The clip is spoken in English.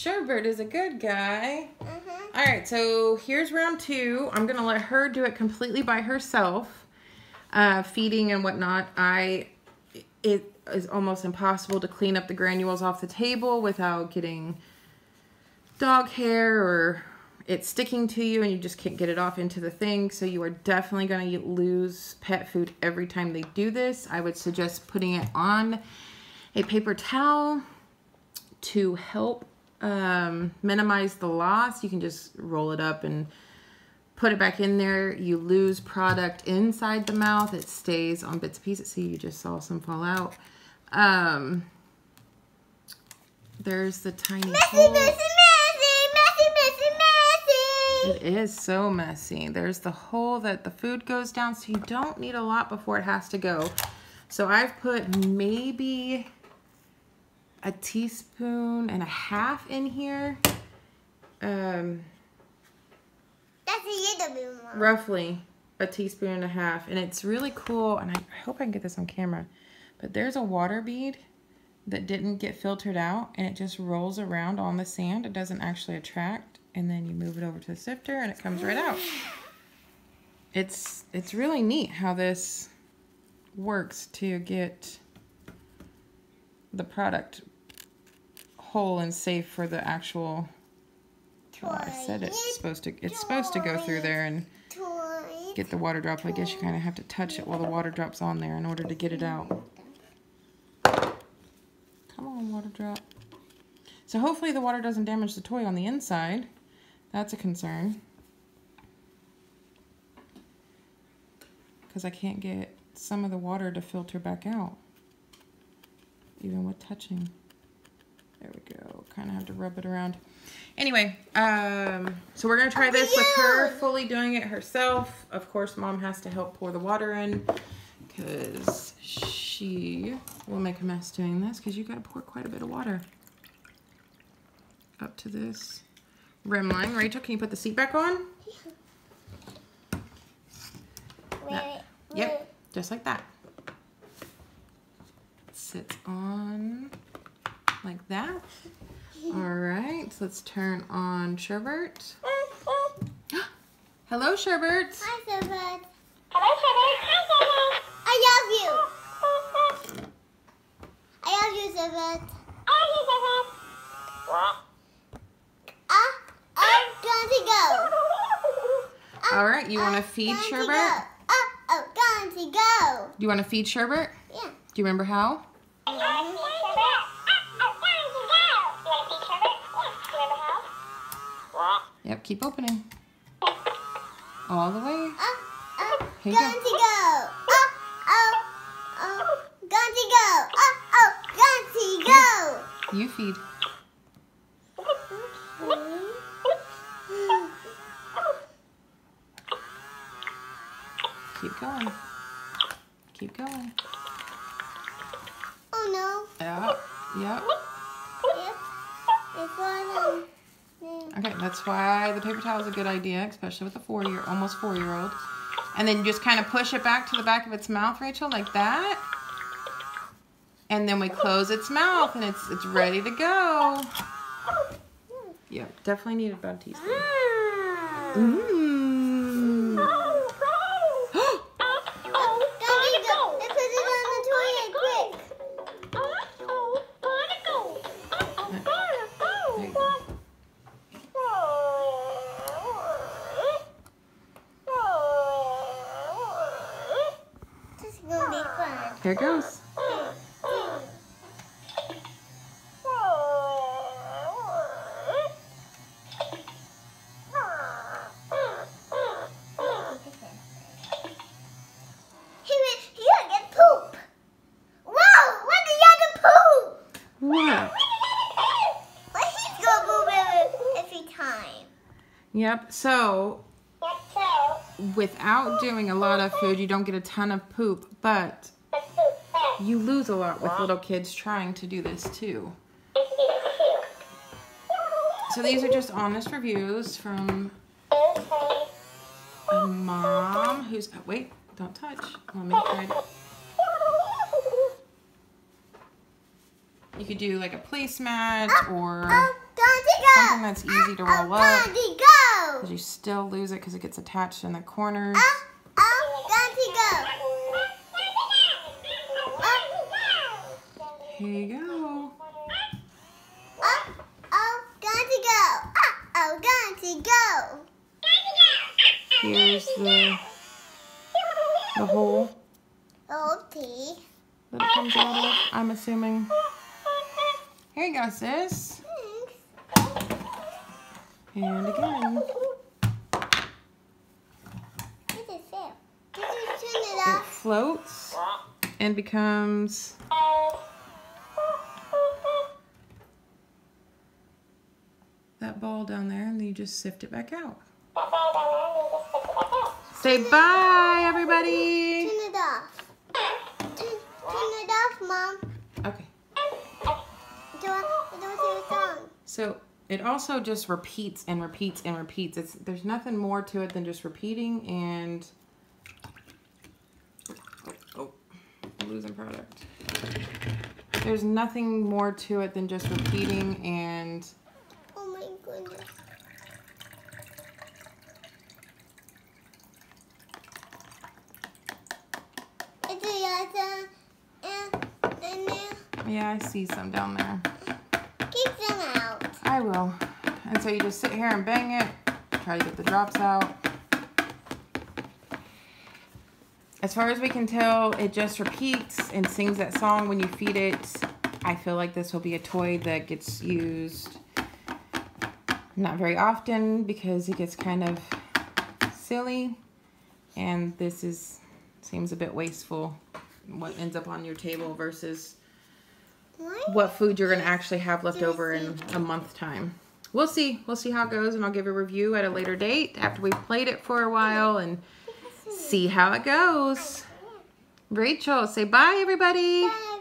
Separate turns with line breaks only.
Sherbert is a good guy. All right, so here's round 2. I'm going to let her do it completely by herself, feeding and whatnot. It is almost impossible to clean up the granules off the table without getting dog hair or it sticking to you and you just can't get it off into the thing. So you are definitely going to lose pet food every time they do this. I would suggest putting it on a paper towel to help minimize the loss. You can just roll it up and put it back in there. You lose product inside the mouth. It stays on bits and pieces. See, you just saw some fall out. There's the tiny hole.
Messy.
It is so messy. There's the hole that the food goes down, so you don't need a lot before it has to go. So I've put maybe a teaspoon and a half in here.
That's a little bit more.
Roughly a teaspoon and a half. And it's really cool, and I hope I can get this on camera, but there's a water bead that didn't get filtered out, and it just rolls around on the sand. It doesn't actually attract. And then you move it over to the sifter and it comes right out. It's really neat how this works to get the product whole and safe for the actual. Well, I said it's supposed to go through there and get the water drop. I guess you kind of have to touch it while the water drops on there in order to get it out. Come on, water drop. So hopefully the water doesn't damage the toy on the inside. That's a concern. Because I can't get some of the water to filter back out. Even with touching. There we go. Kind of have to rub it around. Anyway, so we're going to try this with her fully doing it herself. Of course, Mom has to help pour the water in. Because she will make a mess doing this. Because you got to pour quite a bit of water up to this rim line. Rachel, can you put the seat back on? Yep, just like that. It sits on like that. All right, so let's turn on Sherbert. Hello, Sherbert.
Hi, Sherbert. Hello, Sherbert. Hi, Sherbert. I love you, Sherbert. I'm going to go.
All right, you want to feed Sherbert?
Going to go.
Do you want to feed Sherbert?
Yeah.
Do you remember how? Yep, keep opening. All the way. Here you
going
go.
to go. Going to go. Going to go.
You feed. Keep going. Keep going.
Oh no.
Yep. Yep.
Yep. It's one.
Okay, that's why the paper towel is a good idea, especially with a almost 4-year-old. And then you just kind of push it back to the back of its mouth, Rachel, like that. And then we close its mouth, and it's ready to go. Yeah, definitely need about a teaspoon. Here it goes. Yep, so without doing a lot of food, you don't get a ton of poop, but you lose a lot with little kids trying to do this too. So these are just honest reviews from a mom who's, wait, don't touch. Let me try it. You could do like a placemat or something that's easy to roll up. Because you still lose it because it gets attached in the corners. Here you go. Here's the hole that it comes out of, I'm assuming. Here you go, sis. And again. It floats and becomes that ball down there, and then you just sift it back out. Say bye, everybody.
Turn it off. Turn it off, Mom.
Okay.
Don't sing a song.
So it also just repeats and repeats and repeats. There's nothing more to it than just repeating and losing product. There's nothing more to it than just repeating and
oh my goodness.
yeah, I see some down there.
Keep them out.
I will. And so you just sit here and bang it, try to get the drops out. As far as we can tell, it just repeats and sings that song when you feed it. I feel like this will be a toy that gets used not very often because it gets kind of silly. And this seems a bit wasteful, what ends up on your table versus what food you're going to actually have left over in a month's time. We'll see. We'll see how it goes, and I'll give a review at a later date after we've played it for a while and see how it goes. Rachel, say bye, everybody.
Bye.